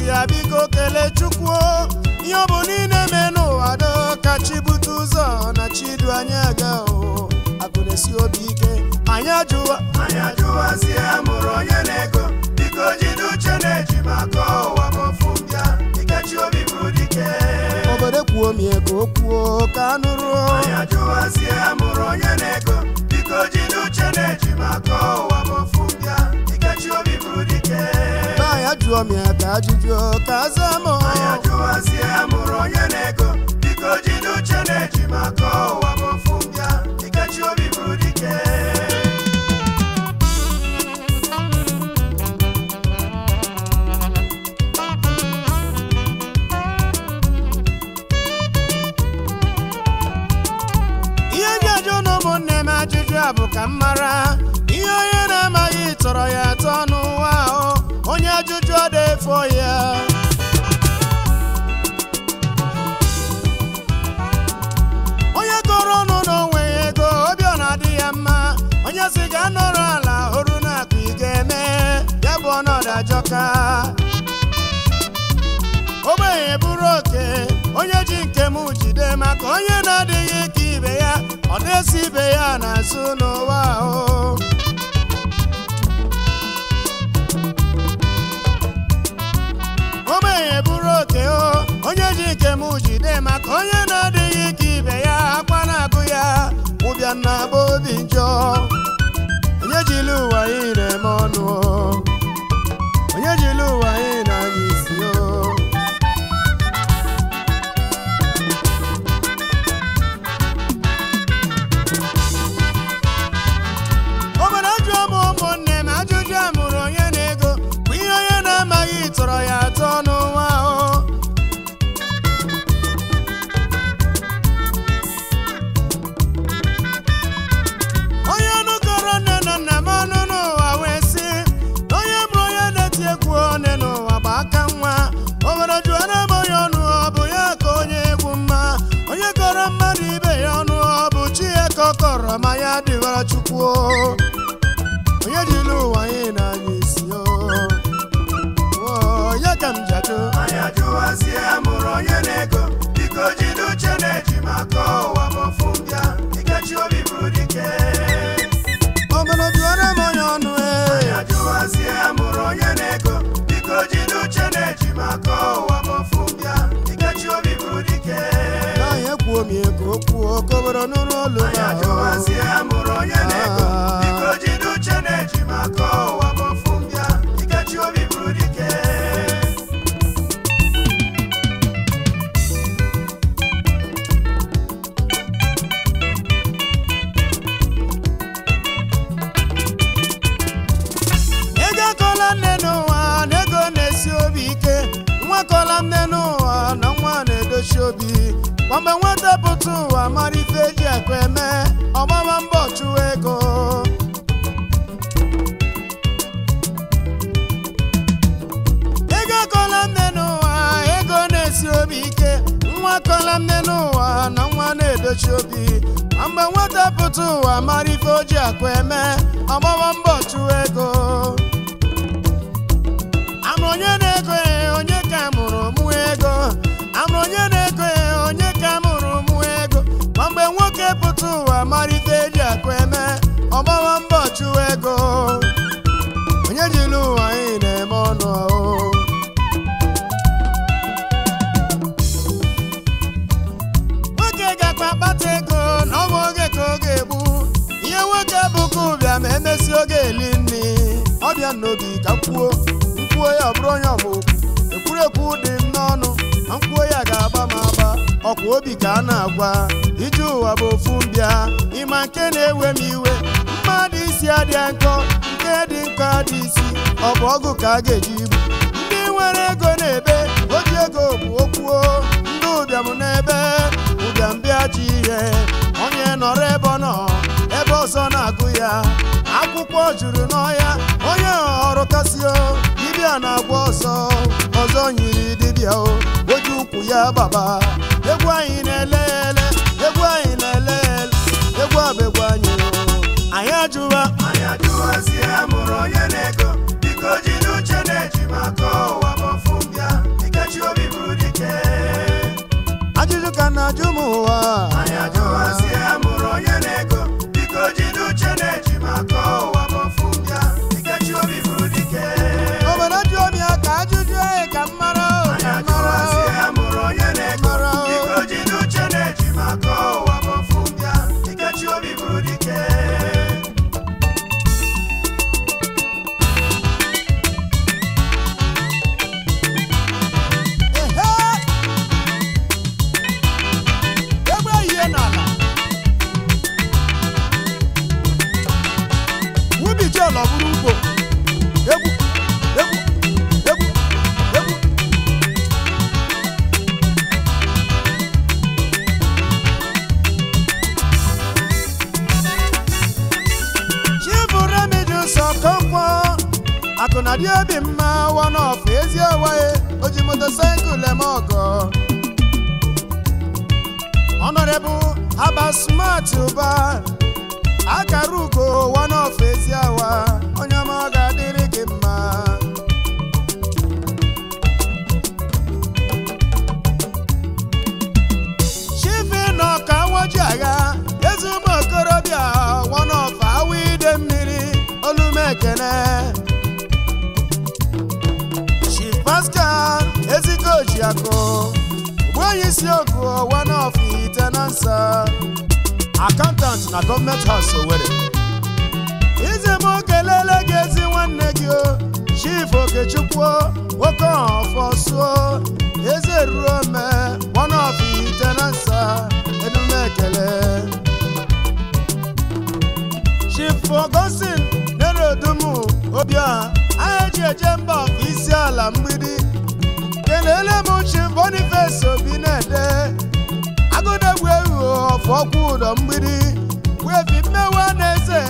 ya biko kele Chukwu ihe ọ bụ niile me n'ụwa do ka chi bute ụzọ na chi du anyị aga o akụnesi obi ike anyị ajụwa si amụrụ onye na-ego biko jide uche na-eji maka ụwa mọfụmbịa ikechi obi bụrụ dike obodo kwuo mie ka o kwuo ka anụrụ anyị ajụwa si amụrụ onye na-ego biko jide uche na-eji maka ụwa mọfụmbịa ikechi obi bụrụ dike anyị ajụọ mie ka ajụjụ ka azamụ anyị ajụwa si amụrụ onye na-ego biko jide uche na-eji maka ụwa mọfụmbịa ikechi obi bụrụ dike bụ ka mara ihe onye na-amaghị tọrọ ya atọ n'ụwa onye ajụjụ ọ na-efo ya onye kọrọ ọnụ n'onwe ya ego obi ọ na-adị ya mma onye si ga nọrọ ala hụrụ na akụ ị ga-eme ya bụ ọnọdụ ajọka ogbenye bụrụ oke onye ji nke m jide maka onye na-adịghị ka ibe ya ọ na-esi ibe ya n'azụ n'ụwa ahụ ogbenye bụrụ oke onye ji nke m jide maka onye na-adịghị ka ibe ya akwa na-agụ ya ụbịa na-agba obi njọ onye jiri ụwa ire m ọnụ onye jiri ụwa ire n'anya isi Maya dịwara Chukwu onye jiri ụwa anyị n'anya isi ya ka m jajụ anyị ajụwazi amụrụ onye na-ego biko jide uche na-eji maka ụwa mọfụmbịa ikechi obi bụrụ dike obodo jụọrọ m onye ọnụ anyị ajụwazi amụrụ onye na-ego biko jide uche na-eji maka ụwa mọfụmbịa ikechi obi bụrụ dike ekwuo m ego kwuo koboro n'ụlọ ụlọ ya ajụwazi amụrụ onye na-ego biko jide uche na-eji maka ụwa mọfụmbịa ikechi obi bụrụ dike ego akọla nne n'ụwa na ego na-esi obi ike nwa akọla nne n'ụwa na nwa na-edochi obi mgbe nweta pụta ụwa mara ife eji akụ eme ọgbama mbọ chụwa ego ego akọla nne n'ụwa ego na-esi obi ike nwa akọla nne n'ụwa na nwa na-edochi obi mgbe nweta pụta ụwa mara ife oji akụ eme ọgbama mbọ chụwa ego amụrụ onye na-ego onye ka mụrụ mụ ego amụrụ onye na-ego onye ka mụrụ mụ ego mgbe nwoke pụta ụwa mara ife eji akụ eme ọgbawa mbọ chụwa ego onye jiri ụwa anyị na-eme ọnụ nwoke ga-akpa akpata ego na ọnwa oge ka ọ ga-egbu ihe nwoke bụkwa ụbịa ma emesi oge eli nri ọbịa n'obi ka kwuo ya ọ bụrụ onye ọmụokwu ekwurekwu dị m n'ọnụ ma mkwuo ya ga-agba m agba ọkwa obi ka a na-agwa ije ụwa bụ ofu mbịa ịma nke na-ewe m iwe mmadụ isi adịa nkọ nke dị nkọ adị isi ọ bụ ọgụ ka a ga-eji igbu ndị nwere ego na-ebe oji ego bụ okwuo ndị ụbịam n'ebe ụbịam bịa ji ihe onye nọrọ ebe ọ nọ ebe ọzọ na-agụ ya akwụkwọ juru n'ọhịa onye ọrụ kasio dibịa na-agwa ọzọ nyiri dibịa oji ụkwụ ya gbaba egwu anyị na-elele egwu anyị na-elele egwu abegwu anyị ajụwazi amụrụ onye na-ego biko jide uche na-eji maka ụwa mọfụmbịa n'ụwa anyị ajụwazie amụrụ onye na-ego biko jide uche na-eji maka ụwa bụ ofu mbịa Ikechi Obi bụrụ dike obodo ji obi ya ka ajụjụ anyị ka mmara anyị ajụwazie amụrụ onye na-ego biko jide uche na-eji maka ụwa bụ ofu mbịa Ikechi Obi bụrụ dike akụna dị obi mma one of ezi owaye oji motorcycle eme ọgọ Honorable Aba Smart Uba akara ugo one of ezi awa onye ọma ọ ga-adịrị gị mma Chifi nọ ka nwoji agha ezi ụmụ okorobịa one of awa ide mmiri olumekene Pascal Ezikojiako Boyisi Oku one of Tenansa accountant na government house Owerri Izemo kelele gezi nwanne gị o Chief Okechukwu Okonfosuo Ezeruome one of Tenansa Edumekele Chief Augustine Nerodumu Obia Aji ejemba isi ala mgbidi kelele m Chief Boniface Obinede agụdegbu ewu ọfọkwu ụdọ mgbidi wefi mmewa na-eze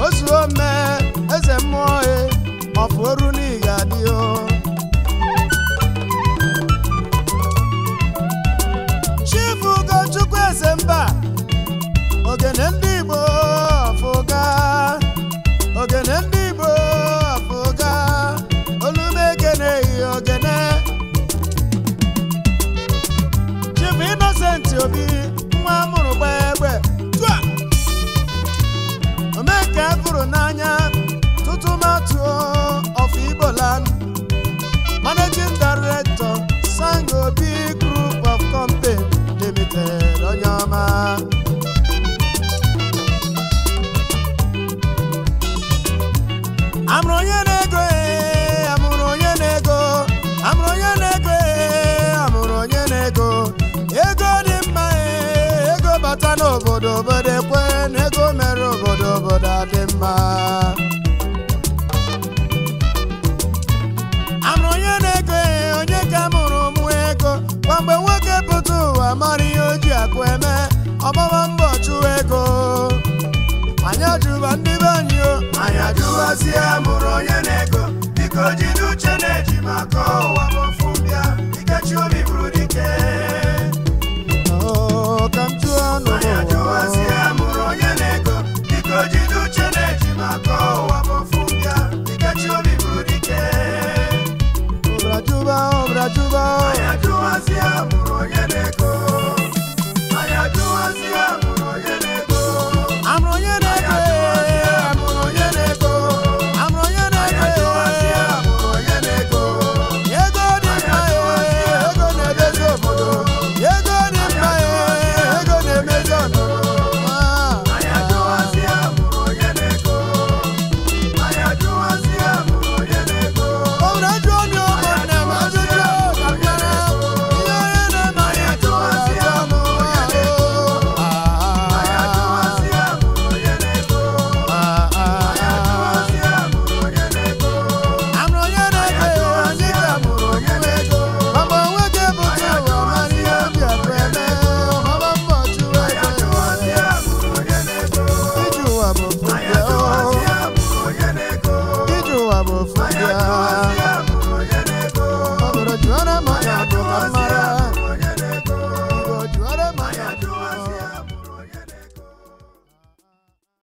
ozuome eze mmụọ ọfọrụ n'iga dị o Chief Ugochukwu Ezemba ogene ndị Igbo ọfụga ogene ndị Igbo Chief Innocent Obi nwa amụrụ gbegbe omeke fụrụ n'anya tụtụmatụ of Igboland Managing Director Sang Obi Group of Company Limited onye ọma amụrụ onye na-ego amụrụ onye na-ego amụrụ onye na-ego amụrụ onye na-ego ego dị mma ego bata n'obodo obodo ekwe na ego mere obodo adị mma amụrụ onye na-ego onye ka amụrụ ụmụ ego kwa mgbe nwoke pụta ụwa mara ihe o ji akụ eme ọgbama mbọ chụwa ego anyị ajụba ndị be anyị o anyị ajụwazie amụrụ onye na-ego biko jide uche na-eji maka ụwa bụ ofu mbịa Ikechi Obi bụrụ dike ka m jụọ ọnụ anyị ajụwazie amụrụ onye na-ego biko jide uche na-eji maka ụwa bụ ofu mbịa Ikechi Obi bụrụ dike obrajuba anyị ajụwazie amụrụ onye na-ego anyị ajụwazie amụrụ onye na-ego amụrụ onye na-ego amụrụ onye na-ego amụrụ onye na-ego amụrụ onye na-ego ego dị mma ego na-edezi obodo ego dị mma ego na-emezi ọnọdụ anyị ajụwazie amụrụ onye na-ego anyị ajụwazie amụrụ onye na-ego obodo ajụ ọnụ ụmụnne m ajụjụ ka m bịara ihe onye na-eme anyị ajụwazie amụrụ onye na-ego anyị ajụwazie amụrụ onye na-ego anyị ajụwazie amụrụ onye na-ego amụrụ onye na-ego anyị ka mụrụ onye na-ego mama nwoke bụta ụwa mara ihe obi akụ eme mama mbọ chụwa anyị ego ajụwazie amụrụ onye na-ego ije ụwa bụ ofu anyị bịa ajụwazie amụrụ onye na-ego ije ụwa bụ ofu anyị bịa ajụwazie amụrụ onye na-ego ọ bụrụ jụọra m ya bụ ka mma